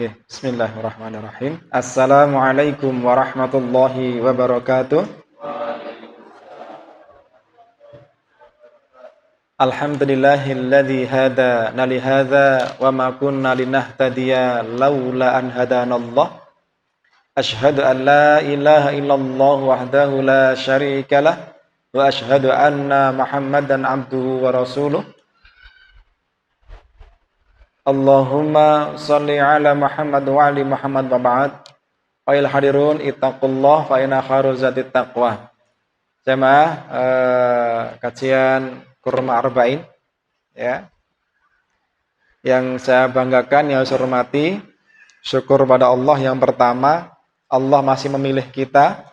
Oke, bismillahirrahmanirrahim. Assalamualaikum warahmatullahi wabarakatuh. Alhamdulillahilladzi hadana li hadza wa ma kunna linahtadiya laula an hadanallah. Asyhadu an la ilaha illallah wahdahu la syarikalah wa asyhadu anna Muhammadan abduhu wa rasuluh. Allahumma salli ala Muhammad wa ali Muhammad wa ba'd. Ail hadirun ittaqullah fa inna kharuzatit taqwa. Jamaah kajian Kurma Arba'in ya. Yang saya banggakan, yang saya hormati, syukur pada Allah yang pertama, Allah masih memilih kita.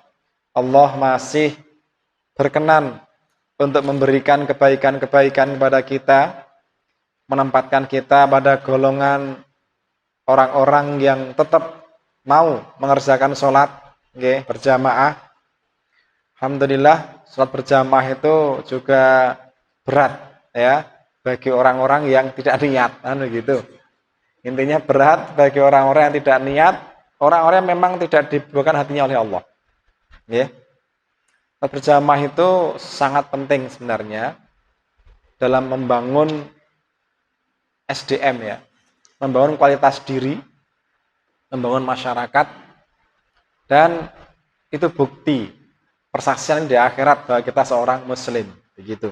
Allah masih berkenan untuk memberikan kebaikan-kebaikan kepada kita, menempatkan kita pada golongan orang-orang yang tetap mau mengerjakan sholat berjamaah. Alhamdulillah, sholat berjamaah itu juga berat ya bagi orang-orang yang tidak niat, gitu. Intinya berat bagi orang-orang yang tidak niat, orang-orang yang memang tidak dibukakan hatinya oleh Allah. Ya. Sholat berjamaah itu sangat penting sebenarnya dalam membangun SDM ya, membangun kualitas diri, membangun masyarakat, dan itu bukti persaksian di akhirat bahwa kita seorang muslim, begitu.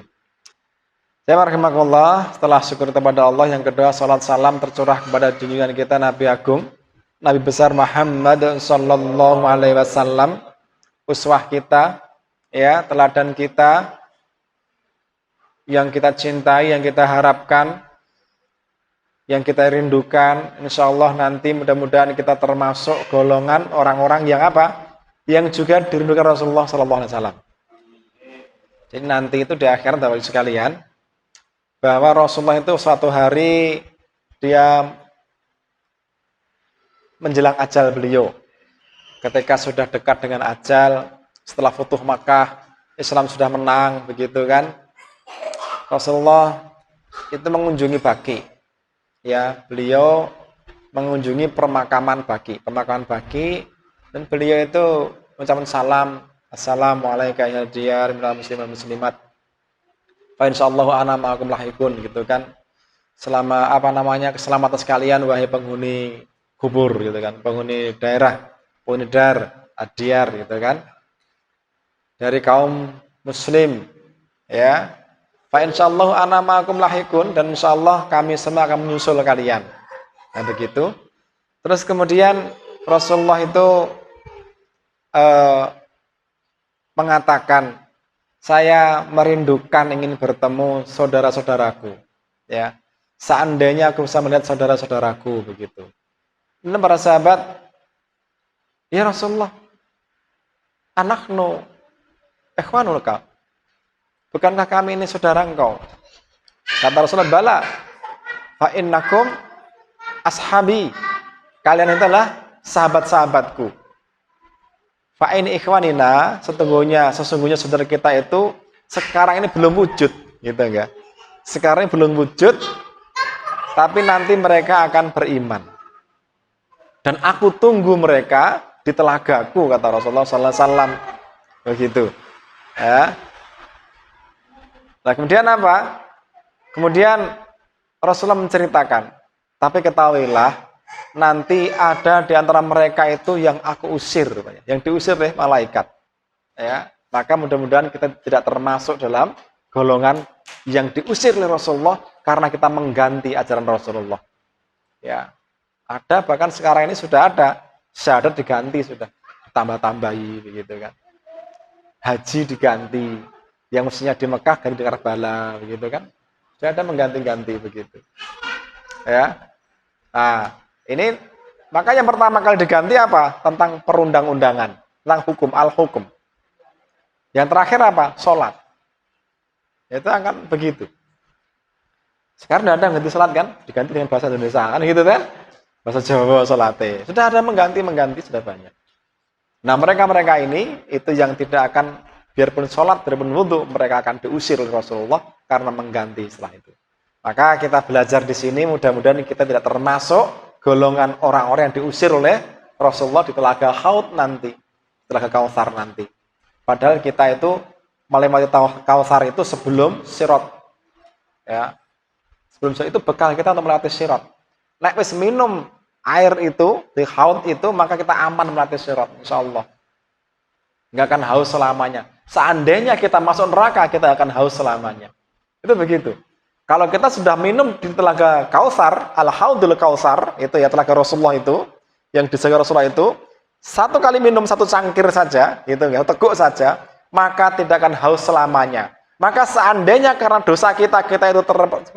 Saya rahimakumullah, setelah syukur kepada Allah, yang kedua salat salam tercurah kepada junjungan kita Nabi Agung, Nabi besar Muhammad sallallahu alaihi wasallam, uswah kita, ya, teladan kita, yang kita cintai, yang kita harapkan, yang kita rindukan. Insya Allah nanti mudah-mudahan kita termasuk golongan orang-orang yang apa? Yang juga dirindukan Rasulullah SAW. Jadi nanti itu di akhirat Bapak Ibu sekalian, bahwa Rasulullah itu suatu hari dia menjelang ajal beliau. Ketika sudah dekat dengan ajal, setelah Futuh Makkah, Islam sudah menang, begitu kan? Rasulullah itu mengunjungi Baqi. Ya, beliau mengunjungi pemakaman Baqi, dan beliau itu mengucapkan salam, assalamualaikum ya diyar minal muslimin muslimat, fa insyaallah ana ma'akum lahikun, gitu kan. Selama keselamatan sekalian wahai penghuni kubur, gitu kan, penghuni daerah, penghuni dar, adyar, gitu kan, dari kaum muslim, ya. Fa insyaallah ana ma'akum lahikun, dan insyaallah kami semua akan menyusul kalian. Nah, begitu. Terus kemudian Rasulullah itu mengatakan, saya merindukan ingin bertemu saudara-saudaraku, ya. Seandainya aku bisa melihat saudara-saudaraku, begitu. Dan para sahabat, ya Rasulullah, anaknu ikhwanul ka, bukankah kami ini saudara engkau? Kata Rasulullah, bala, fa innakum ashabi, kalian itu adalah sahabat-sahabatku. Fa in ikhwanina, sesungguhnya saudara kita itu sekarang ini belum wujud, gitu enggak? Sekarang ini belum wujud, tapi nanti mereka akan beriman. Dan aku tunggu mereka di telagaku, kata Rasulullah sallallahu alaihi wasallam. Begitu. Ya. Nah, kemudian apa? Kemudian Rasulullah menceritakan, tapi ketahuilah, nanti ada di antara mereka itu yang aku usir, yang diusir oleh malaikat. Ya, maka mudah-mudahan kita tidak termasuk dalam golongan yang diusir oleh Rasulullah karena kita mengganti ajaran Rasulullah. Ya, ada, bahkan sekarang ini sudah ada syahadat diganti, sudah ditambah-tambahi, begitu kan. Haji diganti, yang mestinya di Mekah ganti di Karbala, begitu kan. Sudah ada mengganti-ganti, begitu. Ya. Nah, ini maka yang pertama kali diganti apa? Tentang perundang-undangan, tentang hukum, al-hukum. Yang terakhir apa? Sholat. Itu akan begitu. Sekarang sudah ada ganti sholat kan? Diganti dengan bahasa Indonesia kan, gitu kan? Bahasa Jawa sholatnya. Sudah ada mengganti, sudah banyak. Nah, mereka ini itu yang tidak akan, biarpun sholat, biarpun wudhu, mereka akan diusir oleh Rasulullah karena mengganti setelah itu. Maka kita belajar di sini, mudah-mudahan kita tidak termasuk golongan orang-orang yang diusir oleh Rasulullah di Telaga Haud nanti, Telaga Kautsar nanti. Padahal kita itu melewati Kautsar itu sebelum Sirat. Ya. Sebelum Sirat itu bekal kita untuk melewati Sirat. Nek wis minum air itu di Haud itu, maka kita aman melewati Sirat, insyaallah. Nggak akan haus selamanya. Seandainya kita masuk neraka, kita akan haus selamanya. Itu begitu. Kalau kita sudah minum di Telaga Kautsar, Al-Haudul Kautsar, itu ya Telaga Rasulullah itu, yang dijaga Rasulullah itu, satu kali minum satu cangkir saja, gitu ya, teguk saja, maka tidak akan haus selamanya. Maka seandainya karena dosa kita itu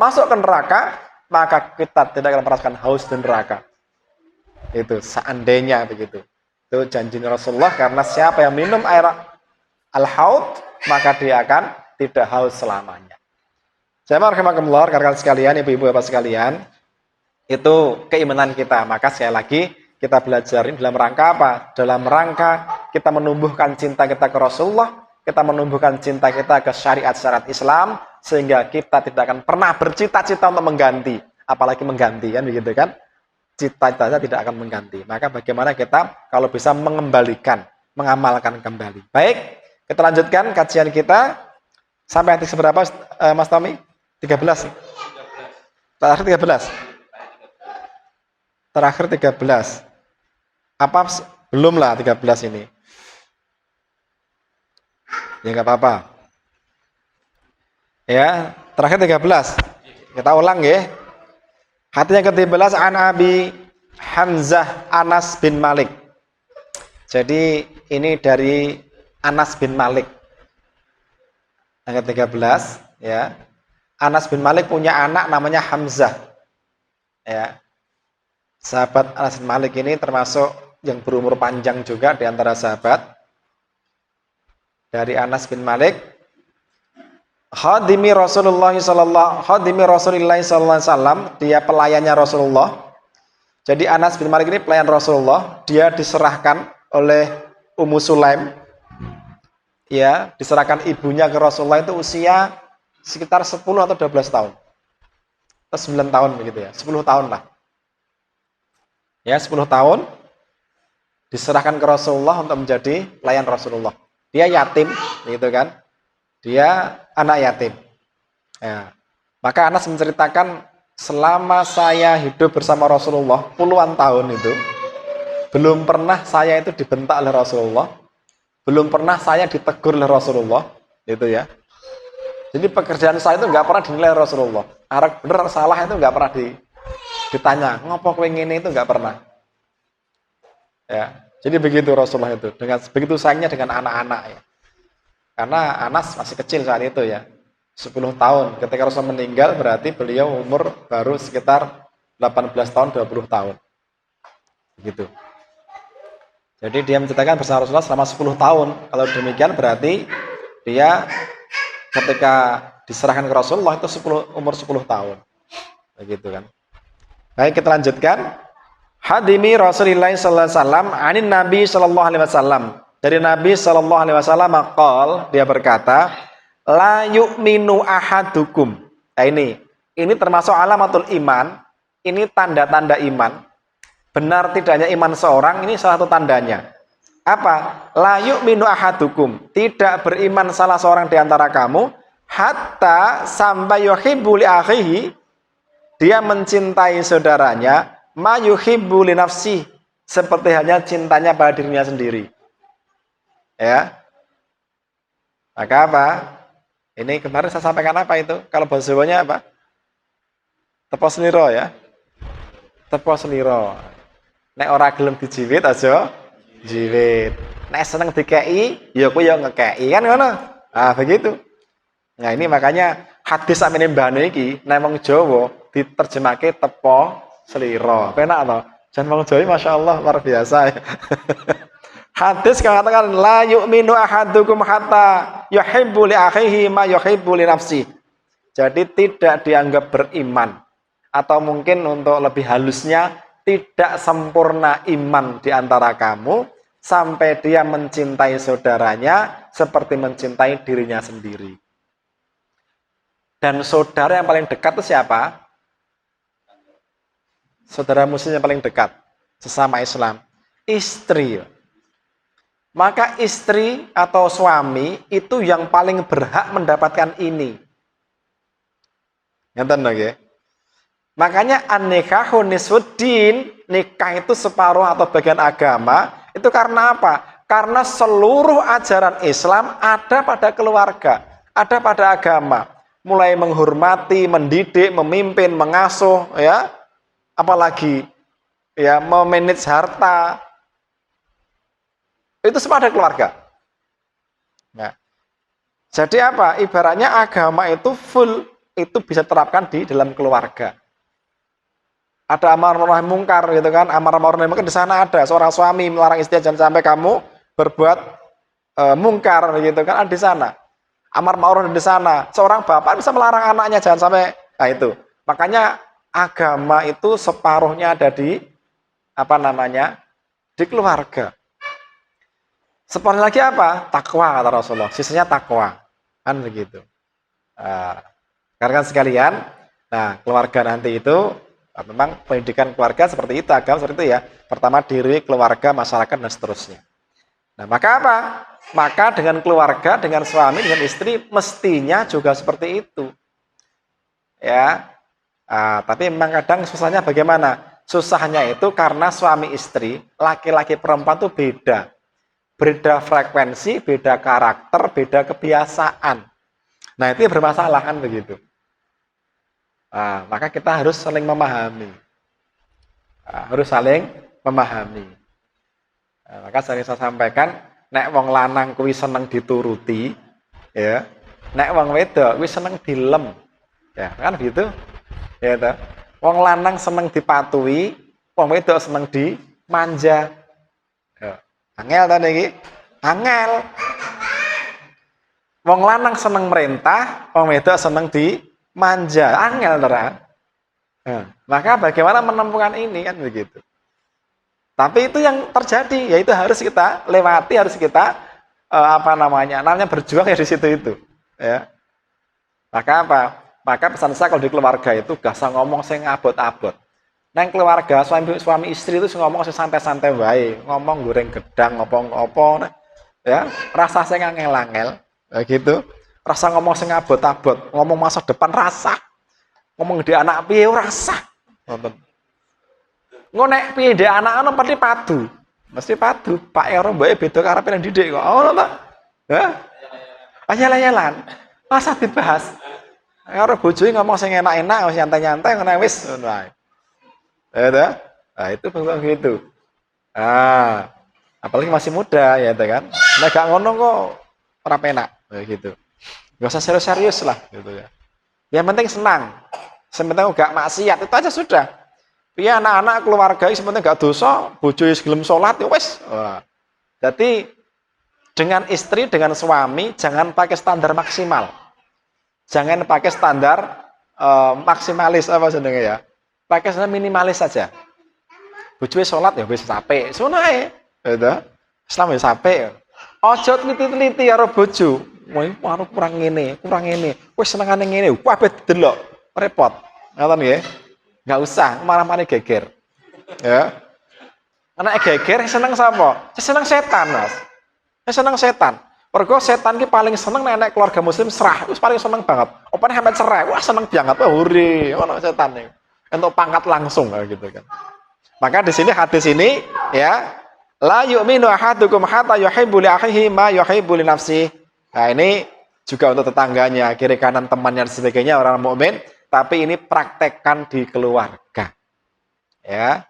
masuk ke neraka, maka kita tidak akan merasakan haus di neraka. Itu seandainya begitu. Itu janji Rasulullah, karena siapa yang minum air Al-Haud, maka dia akan tidak haus selamanya. Jamaah rahimakumullah, rekan-rekan sekalian, ibu-ibu bapak sekalian, itu keimanan kita. Maka sekali lagi kita belajar ini dalam rangka apa? Dalam rangka kita menumbuhkan cinta kita ke Rasulullah, kita menumbuhkan cinta kita ke syariat-syariat Islam, sehingga kita tidak akan pernah bercita-cita untuk mengganti, apalagi mengganti, kan begitu kan? Cita-cita tidak akan mengganti. Maka bagaimana kita kalau bisa mengembalikan, mengamalkan kembali. Baik, kita lanjutkan kajian kita sampai nanti seberapa, Mas Tommy? 13. Terakhir 13. Terakhir 13. Apa belum lah 13 ini? Ya nggak apa-apa. Ya, terakhir 13. Kita ulang ya. Hadits yang ke-13 an Abi Hamzah Anas bin Malik. Jadi ini dari Anas bin Malik. Yang ke-13 ya. Anas bin Malik punya anak namanya Hamzah. Ya. Sahabat Anas bin Malik ini termasuk yang berumur panjang juga di antara sahabat. Dari Anas bin Malik, khadimi Rasulullah sallallahu alaihi wasallam, dia pelayannya Rasulullah. Jadi Anas bin Malik ini pelayan Rasulullah, dia diserahkan oleh Ummu Sulaim. Ya, diserahkan ibunya ke Rasulullah itu usia sekitar 10 atau 12 tahun. Atau 9 tahun begitu ya, 10 tahun lah. Ya, 10 tahun diserahkan ke Rasulullah untuk menjadi pelayan Rasulullah. Dia yatim, gitu kan? Dia anak yatim. Ya. Maka Anas menceritakan, selama saya hidup bersama Rasulullah puluhan tahun itu, belum pernah saya itu dibentak oleh Rasulullah, belum pernah saya ditegur oleh Rasulullah, gitu ya. Jadi pekerjaan saya itu nggak pernah dinilai Rasulullah. Arek bener salah itu nggak pernah ditanya. Ngopo kowe ngene itu nggak pernah. Ya, jadi begitu Rasulullah itu, dengan begitu sayangnya dengan anak-anak ya. Karena Anas masih kecil saat itu ya, 10 tahun. Ketika Rasul meninggal berarti beliau umur baru sekitar 18 tahun, 20 tahun. Begitu. Jadi dia menceritakan bersama Rasulullah selama 10 tahun. Kalau demikian berarti dia ketika diserahkan ke Rasulullah itu umur 10 tahun. Begitu kan. Baik, kita lanjutkan. Hadimi Rasulullah sallallahu alaihi wasallam anin Nabi sallallahu alaihi wasallam. Dari Nabi sallallahu alaihi wasallam qol, dia berkata, la yu'minu ahadukum. Nah, ini termasuk alamatul iman, ini tanda-tanda iman. Benar tidaknya iman seorang, ini salah satu tandanya. Apa? La yu'minu ahadukum. Tidak beriman salah seorang di antara kamu hatta sampai yuhibbu li akhihi, dia mencintai saudaranya, ma yuhibbu li nafsi, seperti hanya cintanya pada dirinya sendiri. Ya. Maka apa? Ini kemarin saya sampaikan apa itu? Kalau bahasa Jawanya apa? Tepo seliro ya. Tepo seliro. Nek ora gelem dijiwit aja jiwit. Nek seneng dikei, ya aku ya ngekei kan ngono. Ah begitu. Nah ini makanya hadis sakmene mbane iki nek wong Jawa diterjemahke tepo seliro. Penak to? Jan wong Jawa masyaallah luar biasa ya. Hadis mengatakan la yu'minu ahadukum hatta yuhibbu li akhihi ma yuhibbu li nafsi. Jadi tidak dianggap beriman, atau mungkin untuk lebih halusnya tidak sempurna iman di antara kamu sampai dia mencintai saudaranya seperti mencintai dirinya sendiri. Dan saudara yang paling dekat itu siapa? saudara muslim yang paling dekat sesama Islam? Istri. Maka istri atau suami itu yang paling berhak mendapatkan ini. Ngeten nggih. Makanya an-nikahu nisfuddin, nikah itu separuh atau bagian agama, itu karena apa? Karena seluruh ajaran Islam ada pada keluarga, ada pada agama. Mulai menghormati, mendidik, memimpin, mengasuh, ya, apalagi ya memanage harta. Itu semua ada keluarga. Nah, jadi apa? Ibaratnya agama itu full, itu bisa terapkan di dalam keluarga. Ada amar ma'ruf mungkar gitu kan, amar ma'ruf mungkar di sana ada seorang suami melarang istri jangan sampai kamu berbuat mungkar gitu kan, ada di sana. Amar ma'ruf di sana. Seorang bapak bisa melarang anaknya jangan sampai, nah itu. Makanya agama itu separuhnya ada di apa namanya? Di keluarga. Separuhnya lagi apa? Takwa kata Rasulullah. Sisanya takwa. Kan begitu. Karena kan sekalian, nah keluarga nanti itu memang pendidikan keluarga seperti itu, agama seperti itu ya. Pertama diri, keluarga, masyarakat, dan seterusnya. Nah, maka apa? Maka dengan keluarga, dengan suami, dengan istri, mestinya juga seperti itu. Ya. Tapi memang kadang susahnya bagaimana? Susahnya itu karena suami istri, laki-laki perempuan itu beda. Beda frekuensi, beda karakter, beda kebiasaan. Nah, itu yang bermasalah kan begitu. Maka kita harus saling memahami. Harus saling memahami. Maka sering saya sampaikan, nek wong lanang kuwi seneng dituruti, ya. Nek wong wedok kuwi seneng dilem. Ya, kan gitu. Ya toh. Wong lanang seneng dipatuhi, wong wedok seneng dimanja. Ya. Angel ta niki? Angel. Wong lanang seneng merintah, wong wedok seneng dimanja. Angel terang. Maka bagaimana menemukan ini kan begitu. Tapi itu yang terjadi, yaitu harus kita lewati, harus kita namanya berjuang ya di situ itu. Ya. Maka apa? Maka pesan saya kalau di keluarga itu gak usah ngomong sing abot-abot. Nang keluarga suami istri itu ngomong sing santai-santai wae, ngomong goreng gedang, ngomong opo, ya rasa sing angel-angel, gitu. Rasa ngomong sing abot-abot, ngomong masa depan rasa, ngomong di anak piye rasa. Nonton. Ngonek piye ndek anak-anak pasti padu. Mesti padu. Pak Ero mbake beda karepe nang didik kok. Ngono ta? Hah? Anyel-anyelan. Masa dibahas. Karo bojoe ngomong sing enak-enak, nyantai-nyantai ngono wis ngono ae. Ya ta? Nah, itu begitu. Apalagi masih muda ya kan. Nek gak ngono kok ora penak gitu. Gak usah serius-serius lah gitu ya. Yang penting senang. Sementing gak maksiat itu aja sudah. Iya anak-anak keluarga sebenarnya gak dosa, bojo gelem salat ya wis. Jadi dengan istri, dengan suami jangan pakai standar maksimal. Jangan pakai standar maksimalis apa jenenge ya. Pakai standar minimalis saja. Bojo salat ya wis apik. Sono ae. Gitu. Islam wis apik. Aja teliti-teliti karo bojo. Wah, kurang ngene. Wis senengane ngene. Kabeh didelok. Repot. Ngoten nggih. Nggak usah, marah-marah geger. Ya. Anak geger seneng sapa? Seneng setan, Mas. Seneng setan. Mergo setan ki paling seneng nek keluarga muslim serah, wis paling seneng banget. Opane sampe cerai, wah seneng banget. Wah, hore, ono setan nih. Untuk pangkat langsung gitu kan. Maka di sini hadis ini ya, la yu'minu ahadukum hatta yuhibbu li akhihi ma yuhibbu li nafsihi. Nah, ini juga untuk tetangganya, kiri kanan temannya dan sebagainya orang mukmin. Tapi ini praktekkan di keluarga. Ya.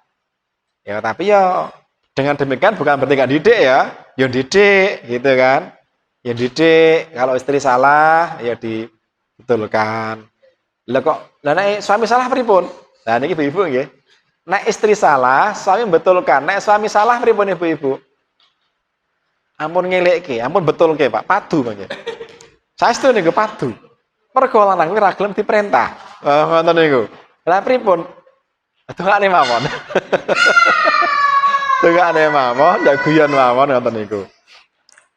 Ya, tapi ya dengan demikian bukan berarti gak didik ya. Ya didik gitu kan. Ya didik, kalau istri salah ya dibetulkan. Lah kok nek suami salah pripun? Nah niki ibu-ibu nggih. Nek istri salah, suami betulkan. Nek suami salah pripun ibu-ibu? Ampun ngelekke, ampun betulke, Pak. Padu mangke. Saestu niku padu. Mergo lanang kuwi ra gelem diperintah. Ngoten niku. Lah pripun? Dongane mawon. Dongane mawon, ndak guyon mawon ngoten niku.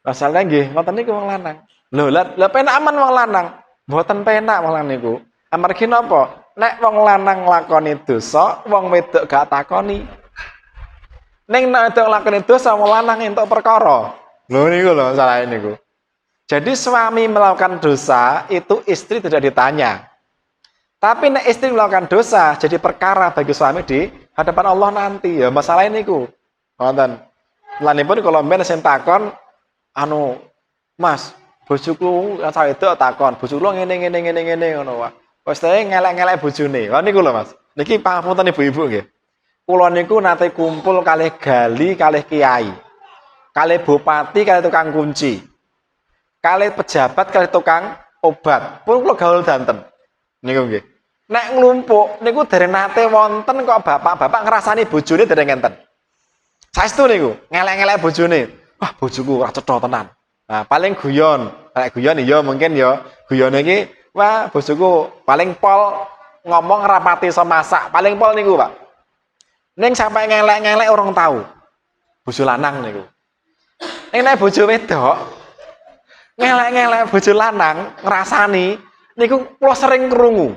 Masalahnya nggih, ngoten niku wong lanang. Lho, lah penak aman wong lanang. Mboten penak wong lanang niku. Amargi napa? nek wong lanang nglakoni dosa, wong wedok gak takoni. Ning nek wedok nglakoni dosa, wong lanang entuk perkara. Lho niku lho salah niku. Jadi suami melakukan dosa itu istri tidak ditanya. Tapi nek istri melakukan dosa jadi perkara bagi suami di hadapan Allah nanti. Ya masalah niku. Wonten. Lanipun kalau mben sing takon anu Mas, bojoku saya itu takon, bojoku ngene ngono wae. Wes teh ngelek-ngelek bojone. Lha niku lho Mas. Niki pangapunten ibu-ibu nggih. Kula niku nate kumpul kalih gali, kalih kiai. Kalih bupati, kalih tukang kunci. Kalih pejabat, kalih tukang obat. Pun kula gaul danten. Niku nggih. Nek nglumpuk niku dereng nate wonten kok bapak-bapak ngrasani bojone dereng enten. Saestu niku, ngelek-ngelek bojone. Wah, bojoku ora cetha tenan. Nah, paling guyon. Nek guyon ya mungkin ya guyone iki, wah, bojoku paling pol ngomong rapati iso masak. Paling pol niku, Pak. Ning sampai ngelek-ngelek orang tahu. Bojo lanang niku. Ning nek bojo wedok ngelek-ngelek bojo lanang ngrasani niku kula sering krungu.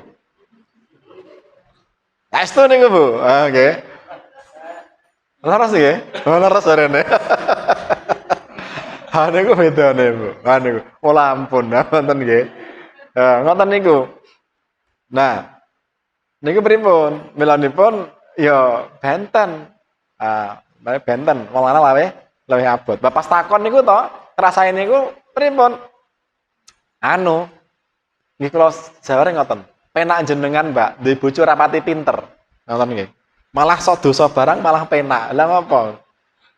Saestu niku, Bu. Nggih. Laras nggih? Laras arene. Niku bedane, Bu. Niku. Oh ampun, wonten nggih. Ngoten niku. Nah, niku pripun? Milanipun ya benten. Benten, wong lanang luwih abot. Bapak takon niku to, ngrasain niku pripun? Anu, nggih kula jaware ngoten. Penak jenengan, Mbak, duwe bojo rapati pinter. Ngoten nggih. Malah sok dosa barang malah penak. Lah ngopo?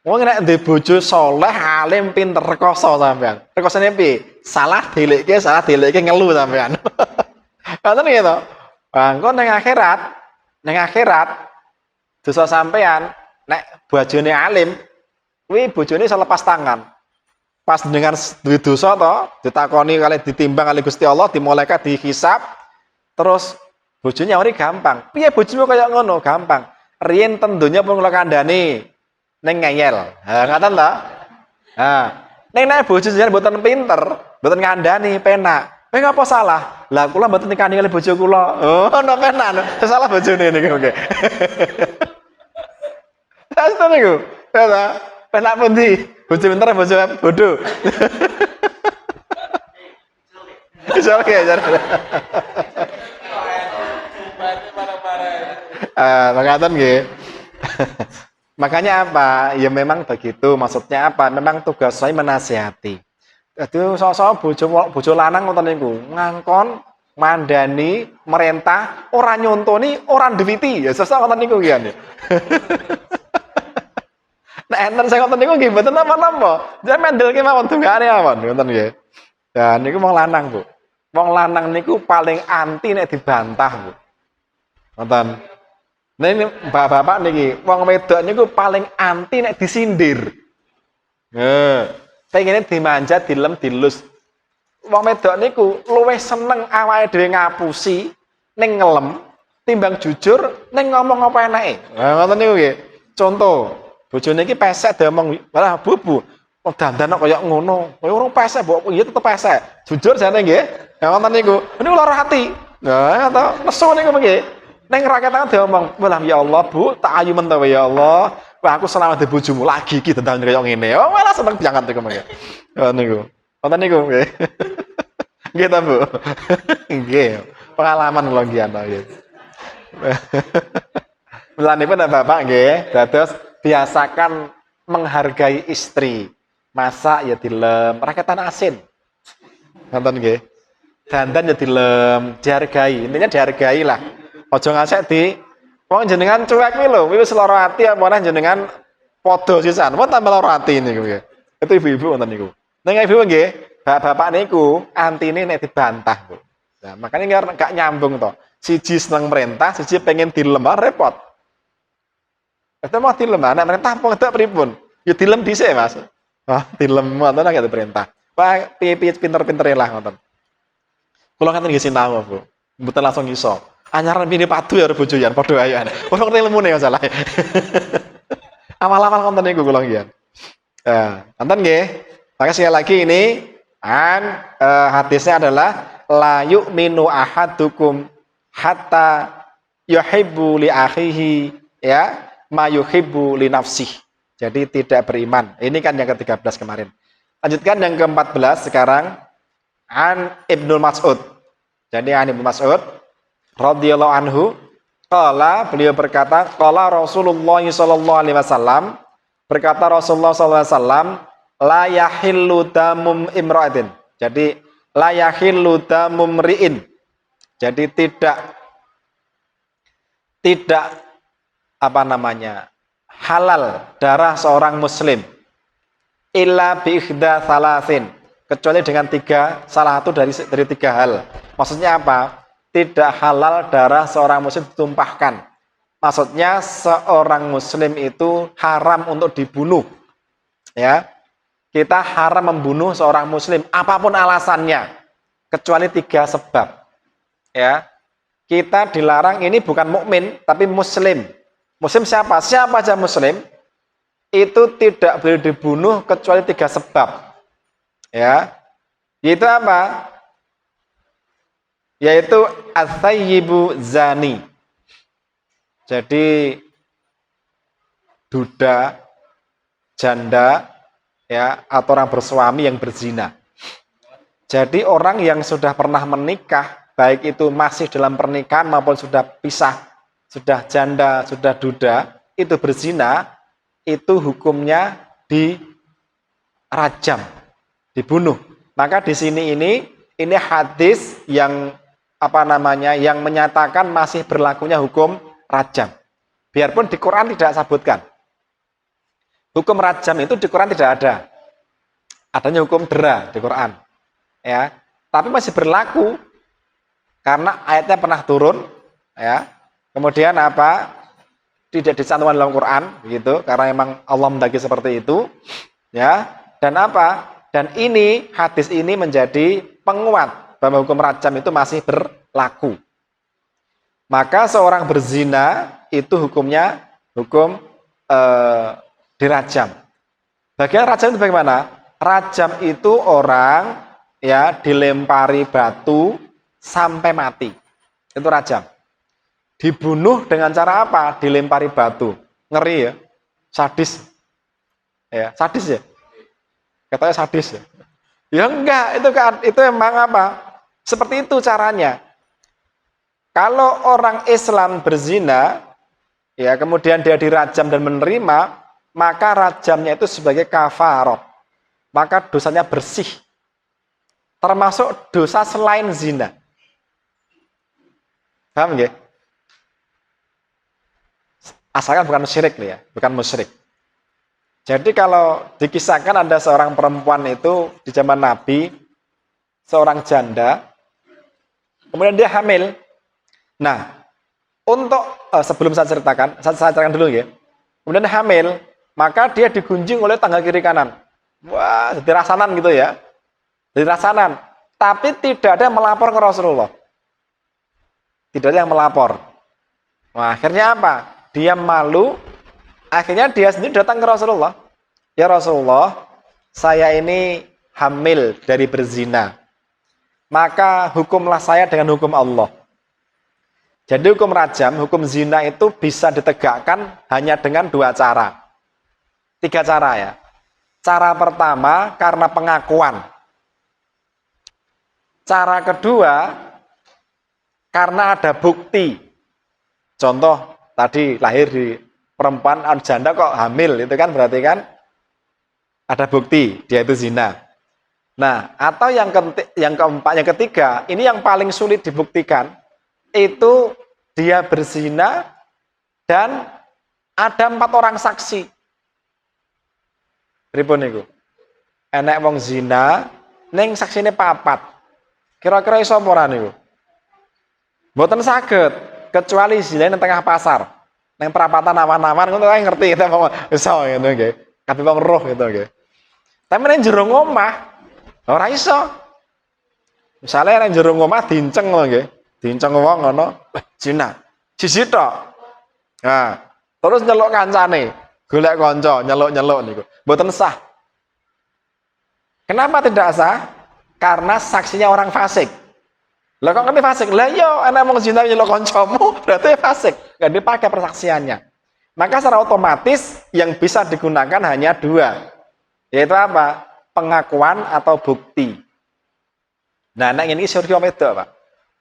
Wong nek duwe bojo saleh, alim, pinter, rekoso sampean. Rekosane piye? Salah dilikke ngelu sampean. Ngoten nggih to? Engko ning akhirat dosa sampean nek bojone alim, kuwi bojone iso lepas tangan. Pas dengan duwe dosa to, ditakoni kali ditimbang kali Gusti Allah, di malaikat dihisab, terus bojone nyawari gampang. Piye bojomu kaya ngono? Gampang. Riyen tendonya pun kula kandhani ning ngeyel. Ha ngoten to? Ha. Ning nek bojo jenengan mboten pinter, mboten ngandhani penak. Kowe ngapa salah? Lah kula mboten nikani kali bojo kula. Oh, ono penak. Salah bojone niku nggih. Saestu niku. Ya, penak pundi? Bojo pinter bojo bodoh. Oke, jar. Mengatakan nggih. Makanya apa? Ya memang begitu. Maksudnya apa? Memang tugas saya menasihati. Jadi sosok bojo lanang ngoten niku, ngangkon, mandani, merintah, ora nyontoni, ora nduwiti. Ya sosok ngoten niku kian. Nek enten sing ngoten niku nggih mboten napa-napa. Jan mendelke mawon dungane mawon ngoten nggih. Ya niku wong lanang, Bu. Wong lanang niku paling anti nek dibantah, Bu. Ngoten. Nah ini bapak-bapak niki, wong wedok niku paling anti nek disindir. Pengennya dimanja, dilem, dilus. Wong wedok niku luwih seneng awake dhewe ngapusi ning ngelem timbang jujur ning ngomong apa enake. Nah ngoten niku nggih. Contoh, bojone iki pesek diomong, "Walah, Bu, dandan kaya ngono." Kowe urung pesek, mbok iya tetep pesek. Jujur jane nggih. Nah ngoten niku. Niku lara hati. Nah, to nesu niku nggih. Neng rakyat tangan diomong, "Walah ya Allah, Bu, tak ayu mentawa ya Allah. Wah, aku selamat di bojomu lagi iki tentang kaya ngene." Oh, malah seneng jangan niku mengke. Oh niku. Wonten niku nggih. Nggih ta, Bu? Nggih. Pengalaman kula nggih ana nggih. Mulanipun Bapak nggih, dados biasakan menghargai istri. Masak ya dilem, raketan asin. Nonton nggih. Dandan ya dilem, dihargai. Intinya dihargai lah. Ojo ngasek di wong jenengan cuek kuwi lho, wis lara ati apa jenengan padha sisan. Apa tambah lara ati niku nggih. Itu ibu-ibu wonten niku. Ning ibu nggih, bapak niku antine nek dibantah, Bu. Nah, makanya enggak nyambung to. Siji seneng merintah, siji pengen dilem, repot. Itu mau dilem, nek merintah apa ngedak pripun? Ya dilem dhisik, Mas. Ah, dilem ngoten nek perintah. Pak piye-piye pinter-pintere lah ngoten. Kula ngaten nggih sinau, Bu. Mboten langsung iso. Anyaran pini padu ya bojo yan padha ayan. Ora ngerti ilmune masalah. Awal-awal konten niku kula nggih. Nonton nggih. Maka sekali lagi ini hadisnya adalah la yu'minu ahadukum hatta yuhibbu li akhihi ya ma yuhibbu li nafsih. Jadi tidak beriman. Ini kan yang ke-13 kemarin. Lanjutkan yang ke-14 sekarang. An Ibnu Mas'ud. Jadi an Ibnu Mas'ud radhiyallahu anhu qala, beliau berkata, qala Rasulullah sallallahu alaihi wasallam, berkata Rasulullah sallallahu alaihi wasallam, la yahillu damum imra'atin. Jadi la yahillu damum ri'in. Jadi tidak halal darah seorang muslim illa bi ikhda salasin, kecuali dengan salah satu dari 3 hal. Maksudnya apa? Tidak halal darah seorang muslim ditumpahkan. Maksudnya seorang muslim itu haram untuk dibunuh. Ya. Kita haram membunuh seorang muslim apapun alasannya, kecuali 3 sebab. Ya. Kita dilarang, ini bukan mukmin tapi muslim. Muslim siapa? Siapa aja muslim itu tidak boleh dibunuh kecuali 3 sebab. Ya. Yaitu apa? Yaitu as-sayyibu zani. Jadi duda, janda ya, atau orang bersuami yang berzina. Jadi orang yang sudah pernah menikah, baik itu masih dalam pernikahan maupun sudah pisah, sudah janda, sudah duda, itu berzina, itu hukumnya dirajam, dibunuh. Maka di sini ini hadis yang yang menyatakan masih berlakunya hukum rajam. Biarpun di Quran tidak sebutkan. Hukum rajam itu di Quran tidak ada. Adanya hukum dera di Quran. Ya, tapi masih berlaku karena ayatnya pernah turun, ya. Kemudian tidak dicantumkan dalam Quran begitu, karena memang Allah mendaki seperti itu, ya. Dan ini hadis ini menjadi penguat bahwa hukum rajam itu masih berlaku. Maka seorang berzina itu hukumnya hukum dirajam. Bagian rajam itu bagaimana? Rajam itu orang ya dilempari batu sampai mati. Itu rajam. Dibunuh dengan cara apa? Dilempari batu. Ngeri ya. Sadis. Ya, sadis ya. Katanya sadis ya. Ya enggak, itu emang seperti itu caranya. Kalau orang Islam berzina, ya kemudian dia dirajam dan menerima, maka rajamnya itu sebagai kafarah. Maka dosanya bersih. Termasuk dosa selain zina. Paham nggih? Asalkan bukan syirik ya, bukan musyrik. Jadi kalau dikisahkan ada seorang perempuan itu di zaman Nabi, seorang janda, kemudian dia hamil. Nah, untuk sebelum saya ceritakan dulu ya. Kemudian hamil, maka dia digunjing oleh tangga kiri kanan. Wah, jadi rasanan gitu ya. Jadi rasanan. Tapi tidak ada yang melapor ke Rasulullah. Tidak ada yang melapor. Nah, akhirnya apa? Dia malu. Akhirnya dia sendiri datang ke Rasulullah. Ya Rasulullah, saya ini hamil dari berzina. Maka hukumlah saya dengan hukum Allah. Jadi hukum rajam, hukum zina itu bisa ditegakkan hanya dengan 2 cara. 3 cara ya. Cara pertama karena pengakuan. Cara kedua karena ada bukti. Contoh tadi lahir di perempuan janda kok hamil, itu kan berarti kan ada bukti dia itu zina. Nah, atau yang ketiga, ini yang paling sulit dibuktikan, itu dia berzina dan ada 4 orang saksi. Pripun niku? Enek wong zina, ning saksine 4. Kira-kira iso apa ora niku? Mboten saged, kecuali zina nang tengah pasar. Neng perapatan awan-awan ngono kae ngerti kita mau iso ngono nggih. Kabeh wong roh gitu nggih. Tapi neng jero omah ora iso. Misale neng jero omah dinceng ngono nggih. Dinceng wong ngono, zina. Siji tok. Nah, terus nyeluk kancane, golek kanca, nyeluk-nyeluk niku. Mboten sah. Kenapa tidak sah? Karena saksinya orang fasik. Lah kok ngerti fasik? Lah iya, anak mau zina nyelok kancamu, berarti fasik. Enggak dipakai persaksiannya. Maka secara otomatis yang bisa digunakan hanya dua. Yaitu apa? Pengakuan atau bukti. Nah, nek ini surga wedok, Pak.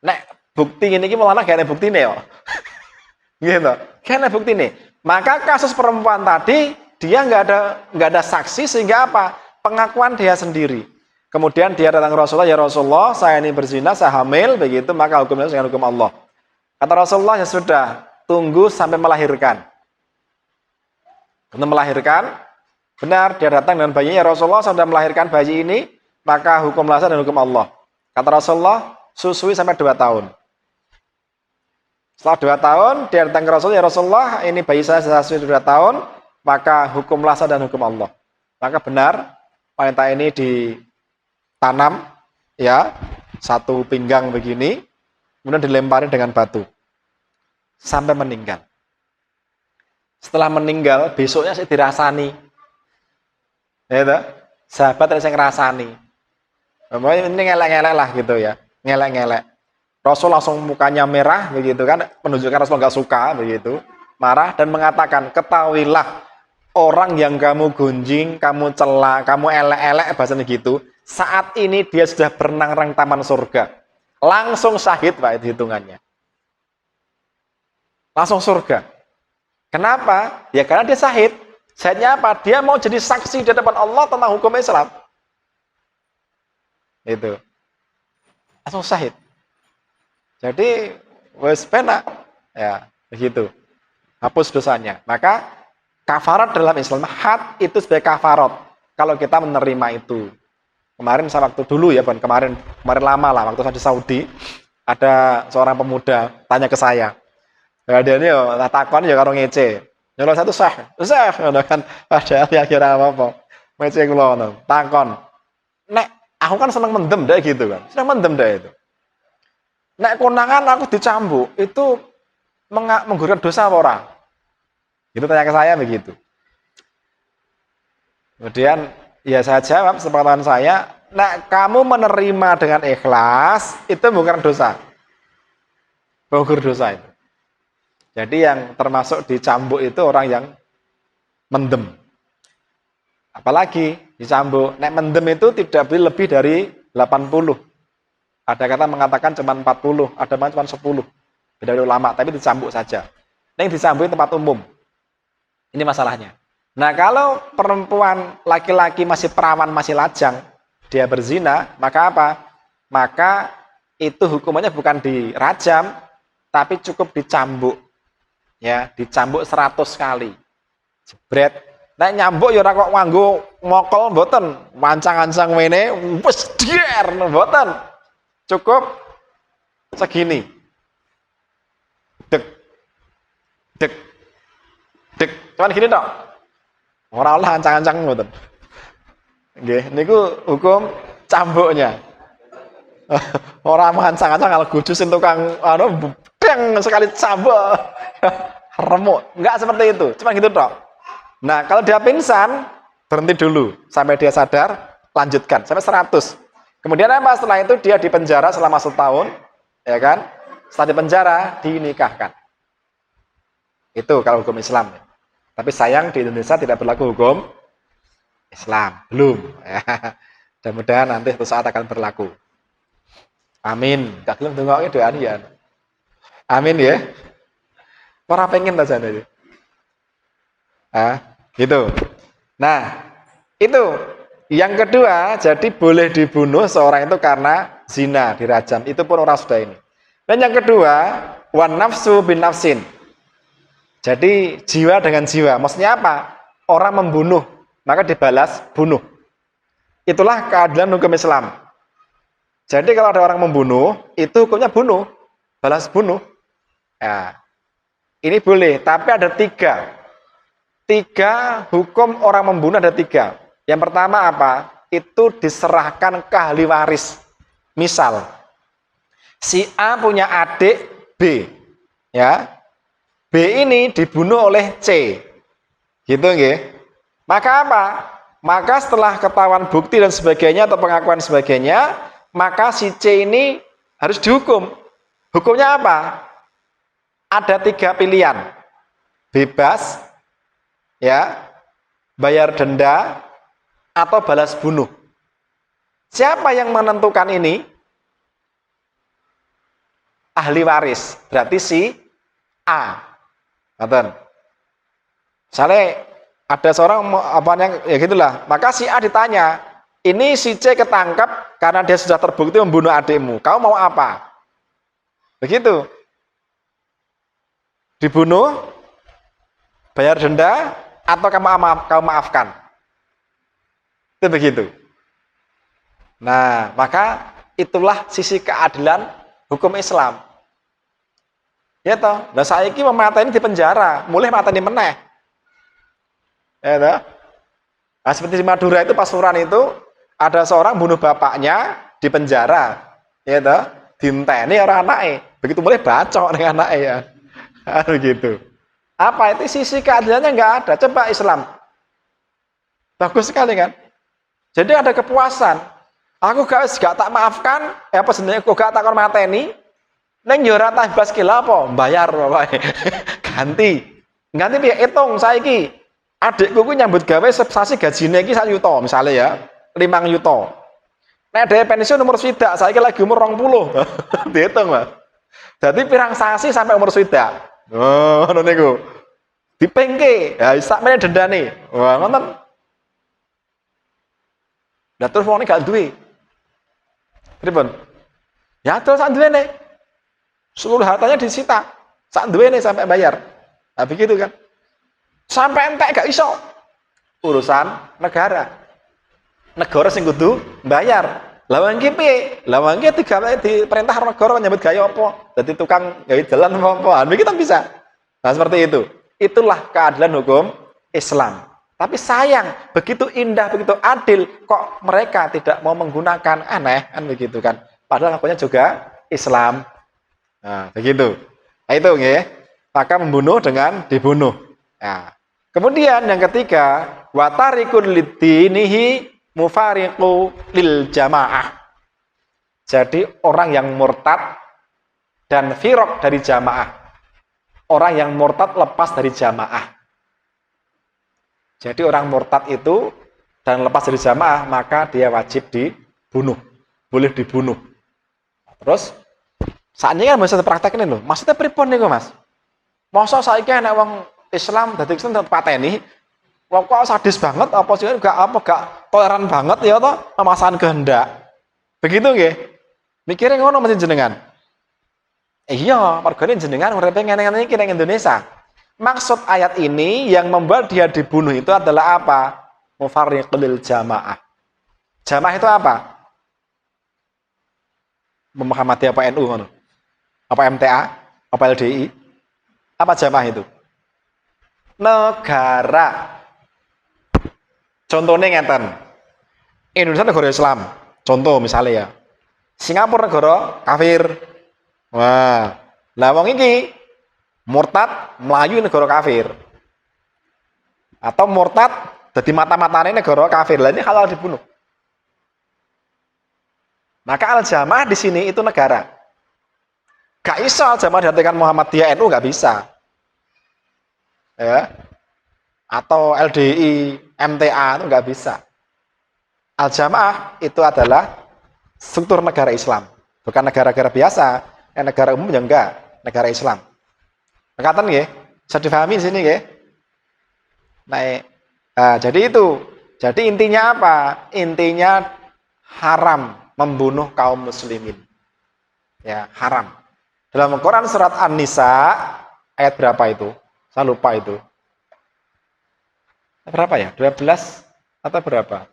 Nek bukti ini malah gak ada bukti nih, gitu. Gak ada bukti nih. Maka kasus perempuan tadi dia nggak ada saksi sehingga apa? Pengakuan dia sendiri. Kemudian dia datang ke Rasulullah, ya Rasulullah, saya ini berzina, saya hamil, begitu, maka hukumnya dengan hukum Allah. Kata Rasulullah, ya sudah, tunggu sampai melahirkan. Untuk melahirkan, benar, dia datang dengan bayinya, ya Rasulullah, saya sudah melahirkan bayi ini, maka hukumlah saya dan hukum Allah. Kata Rasulullah, susui sampai 2 tahun. Setelah 2 tahun, dia datang ke Rasulullah, ya Rasulullah, ini bayi saya susui 2 tahun, maka hukumlah saya dan hukum Allah. Maka benar, wanita ini ditanam, ya, satu pinggang begini, kemudian dilempari dengan batu. Sampai meninggal. Setelah meninggal, besoknya saya dirasani. Ya, sahabat saya ngerasani. Ini ngelek-ngelek lah gitu ya, ngelek-ngelek. Rasul langsung mukanya merah begitu kan, menunjukkan Rasul nggak suka begitu, marah dan mengatakan, ketahuilah orang yang kamu gunjing, kamu cela, kamu elek-elek bahasanya gitu, saat ini dia sudah berenang-renang taman surga. Langsung syahid Pak itu hitungannya. Langsung surga. Kenapa? Ya karena dia syahid. Syahidnya apa? Dia mau jadi saksi di hadapan Allah tentang hukum Islam. Itu. Langsung syahid. Jadi wes penak. Ya, begitu. Hapus dosanya. Maka kafarat dalam Islam, had itu sebagai kafarat. Kalau kita menerima itu. Kemarin saya waktu dulu ya, bukan kemarin lama lah, waktu saya di Saudi, ada seorang pemuda tanya ke saya. Ya, dia ini takon ya karo ngece. Nyolong satu sah kan padahal ya kira apa-apa. Ngece kula takon. Nek aku kan seneng mendem deh gitu kan. Seneng mendem deh itu. Nek konangan aku dicambuk, itu menggugurkan dosa apa ora? Gitu tanya ke saya begitu. Kemudian ya saya jawab sepengetahuan saya, nek kamu menerima dengan ikhlas, itu bukan dosa. Gugur dosa itu. Jadi yang termasuk dicambuk itu orang yang mendem. Apalagi dicambuk, nek mendem itu tidak boleh lebih dari 80. Ada kata mengatakan cuma 40, ada yang cuma 10. Beda ulama, tapi dicambuk saja. Yang dicambuk di tempat umum. Ini masalahnya. Nah, kalau perempuan laki-laki masih perawan, masih lajang, dia berzina, maka apa? Maka itu hukumannya bukan dirajam, tapi cukup dicambuk. Ya, dicambuk 100 kali. Jebret. Nek nyambuk ya ora kok nganggo mokol mboten, mancang-ancang ngene wis der mboten. Cukup segini. Dek. Dek. Dek. Cuman gini tok. Ora lah ancang-ancang mboten. Nggih, niku hukum cambuknya. Ora mancang-ancang kalau gujusin tukang anu deng sekali cambuk. Remuk. Enggak seperti itu. Cuma gitu tok. Nah, kalau dia pingsan, berhenti dulu sampai dia sadar, lanjutkan sampai 100. Kemudian apa? Setelah itu dia dipenjara selama 1 tahun, ya kan? Setelah dipenjara, dinikahkan. Itu kalau hukum Islam. Tapi sayang di Indonesia tidak berlaku hukum Islam. Belum. Mudah-mudahan nanti suatu saat akan berlaku. Amin. Gak gelem ndongakke doa ya. Amin ya. Ora pengen ta jane. Gitu. Nah, itu yang kedua, jadi boleh dibunuh seorang itu karena zina, dirajam. Itu pun orang sudah ini. Dan yang kedua, wan nafsu bin nafsin. Jadi jiwa dengan jiwa. Maksudnya apa? Orang membunuh, maka dibalas bunuh. Itulah keadilan hukum Islam. Jadi kalau ada orang membunuh, itu hukumnya bunuh, balas bunuh. Ya. Ini boleh, tapi ada 3. 3 hukum orang membunuh ada 3. Yang pertama apa? Itu diserahkan ke ahli waris. Misal, si A punya adik B, ya. B ini dibunuh oleh C, gitu nggih. Maka apa? Maka setelah ketahuan bukti dan sebagainya atau pengakuan sebagainya, maka si C ini harus dihukum. Hukumnya apa? Ada 3 pilihan. Bebas, ya, bayar denda, atau balas bunuh. Siapa yang menentukan ini? Ahli waris. Berarti si A. Nonton. Misalnya ada seorang apa yang ya gitulah, maka si A ditanya, ini si C ketangkap karena dia sudah terbukti membunuh adikmu. Kau mau apa? Begitu. Dibunuh, bayar denda, atau kamu maafkan. Itu begitu. Nah, maka itulah sisi keadilan hukum Islam. Ya toh, nah saiki memateni di penjara, mulai mateni meneh. Ya toh. Nah, seperti di Madura itu Pasuruan itu ada seorang bunuh bapaknya di penjara. Ya toh, dinteni orang anaknya. Begitu mulai bacok dengan anaknya ya. Begitu. Apa itu sisi keadilannya nggak ada. Coba Islam. Bagus sekali kan? Jadi ada kepuasan. Aku gak tak maafkan, apa sebenarnya aku gak takon mateni. Neng yo ora bebas kila apa? Bayar bapak. Ganti. Ganti piye hitung saiki. Adikku ku nyambut gawe sasi gajine iki 1 juta misalnya ya. 5 juta. Nek dhewe pensiun umur swidak, saiki lagi umur 20. Dihitung, Mas. Jadi pirang sasi sampai umur swidak. Oh, ngono niku. Dipengke, ya sakmene dendane. Wah, ngoten. Lah terus wong gak duwe. Pripun? Ya terus sak duwene. Seluruh hartanya disita. Sak duwene sampai bayar. Nah, begitu kan. Sampai entek gak iso. Urusan negara. Negara sing kudu bayar. Lah wong iki piye? Lah wong iki digawe diperintah negara nyambut gawe apa? Dadi tukang gawe jalan apa? Begitu kan bisa. Nah, seperti itu. Itulah keadilan hukum Islam. Tapi sayang, begitu indah, begitu adil, kok mereka tidak mau menggunakan, aneh, kan begitu kan. Padahal hukumnya juga Islam. Nah, begitu. Nah, itu ya. Maka membunuh dengan dibunuh. Nah, kemudian yang ketiga, watarikun lidinihi mufariqu lil jamaah. Jadi orang yang murtad dan firaq dari jamaah. Orang yang murtad lepas dari jamaah. Jadi orang murtad itu dan lepas dari jamaah, maka dia wajib dibunuh. Boleh dibunuh. Terus, saat ini kan bisa dipraktekin loh. Maksudnya pripun nih Mas? Masa saiki anak wong Islam dadi Kristen tetep pateni. Wong kok sadis banget apa sih gak toleran banget ya toh pemasangan kehendak. Begitu nggih. Mikire ngono mesti jenengan. Iya, pergane jenengan uripe ngene-ngene iki ning Indonesia. Maksud ayat ini yang membuat dia dibunuh itu adalah apa? Mufarriqul jamaah. Jamaah itu apa? Muhammadiyah apa NU ngono? Apa MTA? Apa LDI? Apa jamaah itu? Negara. Contohnya ngeten. Indonesia negara Islam. Contoh misalnya ya. Singapura negara kafir. Wah, lah wong iki murtad melayu negara kafir. Atau murtad dadi mata-matane negara kafir. Lah ini halal dibunuh. Maka al-jamaah di sini itu negara. Gak iso al-jamaah diartikan Muhammadiyah NU gak bisa. Ya. Atau LDI, MTA itu gak bisa. Al-jamaah itu adalah struktur negara Islam, bukan negara-negara biasa. Negara umum ya enggak, negara Islam. Ngatan nggih? Bisa difahami di sini nggih? Nah, jadi itu. Jadi intinya apa? Intinya haram membunuh kaum muslimin. Ya, haram. Dalam Al-Qur'an surat An-Nisa ayat berapa itu? Saya lupa itu. Berapa ya? 12 atau berapa?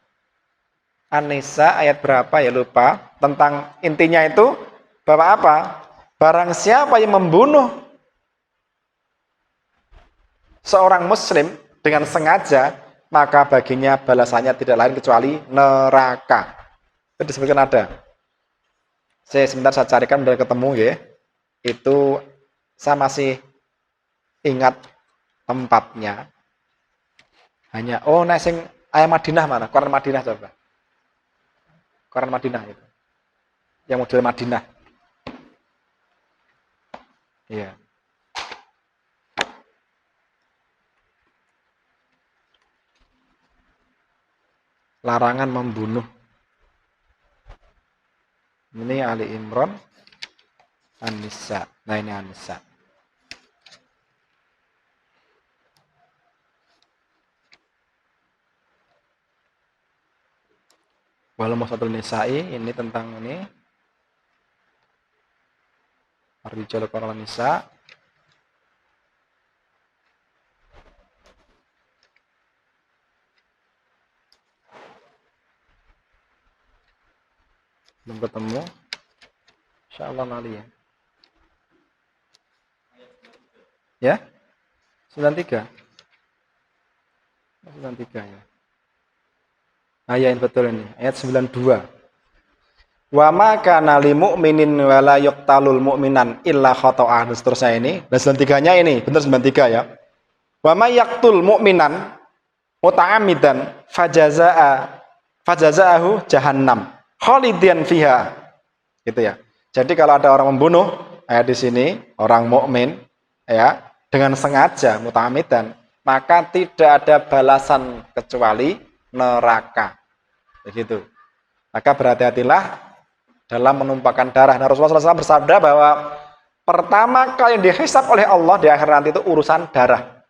An-Nisa ayat berapa ya lupa. Tentang intinya itu bahwa apa? Barang siapa yang membunuh seorang muslim dengan sengaja, maka baginya balasannya tidak lain kecuali neraka. Itu disebutkan ada. Sebentar saya carikan dan ketemu ya. Itu saya masih ingat tempatnya. Hanya sing ayat Madinah mana? Quran Madinah coba. Quran Madinah itu. Yang model Madinah. Iya. Larangan membunuh. Ini Ali Imran, An-Nisa. Nah ini An-Nisa. Wal Muhsatul Nisa'i, ini tentang ini. Ar-Rijal Qawwamuna 'alan Nisa. Belum ketemu. Insyaallah nanti ya. Ya? 93. 93 ya. Ayat betul ini, ayat 92. Wa ma kana lil mu'minin wa la yuqtalul mu'minan illa khata'an. Seterusnya ini, dan 93-nya ini, benar 93 ya. Wa may yaqtul mu'minan muta'ammidan fajazaahu jahannam khalidian fiha. Gitu ya. Jadi kalau ada orang membunuh, di sini orang mukmin ya, dengan sengaja muta'ammidan, maka tidak ada balasan kecuali neraka. Begitu. Maka berhati-hatilah dalam menumpahkan darah. Nah, Rasulullah SAW bersabda bahwa pertama kali yang dihisab oleh Allah di akhir nanti itu urusan darah.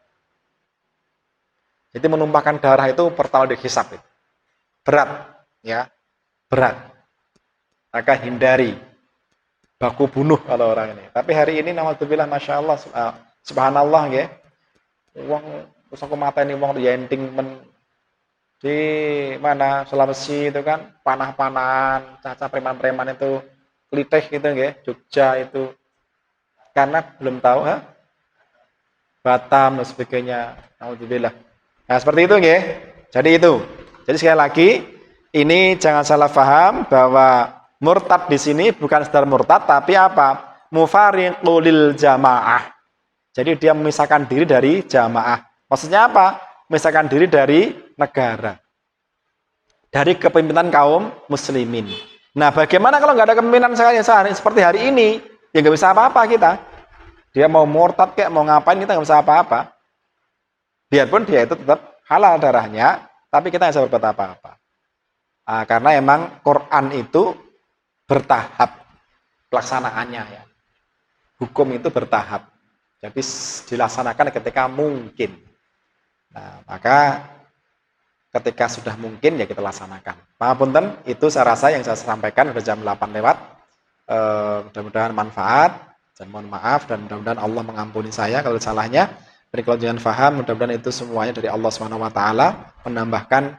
Jadi menumpahkan darah itu pertama dihisab itu. Berat, ya. Berat. Maka hindari baku bunuh kalau orang ini. Tapi hari ini naudzubillah Masya Allah, subhanallah ya. Wong terus aku mateni wong yenting men di mana Sulawesi itu kan panah-panahan, caca preman-preman itu klitih gitu ya, Jogja itu karena belum tahu Batam dan sebagainya. Alhamdulillah. Nah, seperti itu ya. Jadi itu. Jadi sekali lagi ini jangan salah paham bahwa murtad di sini bukan sekedar murtad tapi apa? Mufariqul lil jamaah. Jadi dia memisahkan diri dari jamaah. Maksudnya apa? Memisahkan diri dari negara, dari kepemimpinan kaum muslimin. Nah, bagaimana kalau nggak ada kepemimpinan seperti hari ini? Ya nggak bisa apa-apa kita. Dia mau murtad kayak mau ngapain kita nggak bisa apa-apa. Biarpun dia itu tetap halal darahnya, tapi kita nggak bisa berbuat apa-apa. Karena emang Quran itu bertahap pelaksanaannya ya. Hukum itu bertahap. Jadi dilaksanakan ketika mungkin. Nah, maka ketika sudah mungkin ya kita laksanakan. Pangapunten, itu saya rasa yang saya sampaikan sudah jam 8 lewat. Mudah-mudahan manfaat dan mohon maaf dan mudah-mudahan Allah mengampuni saya kalau salahnya. Dan kalau jangan faham, mudah-mudahan itu semuanya dari Allah Subhanahu wa taala menambahkan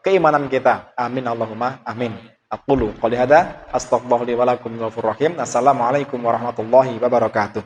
keimanan kita. Amin Allahumma amin. Aqulu qouli hadza astaghfirullahi wa lakum wa ghafurur rahim. Assalamualaikum warahmatullahi wabarakatuh.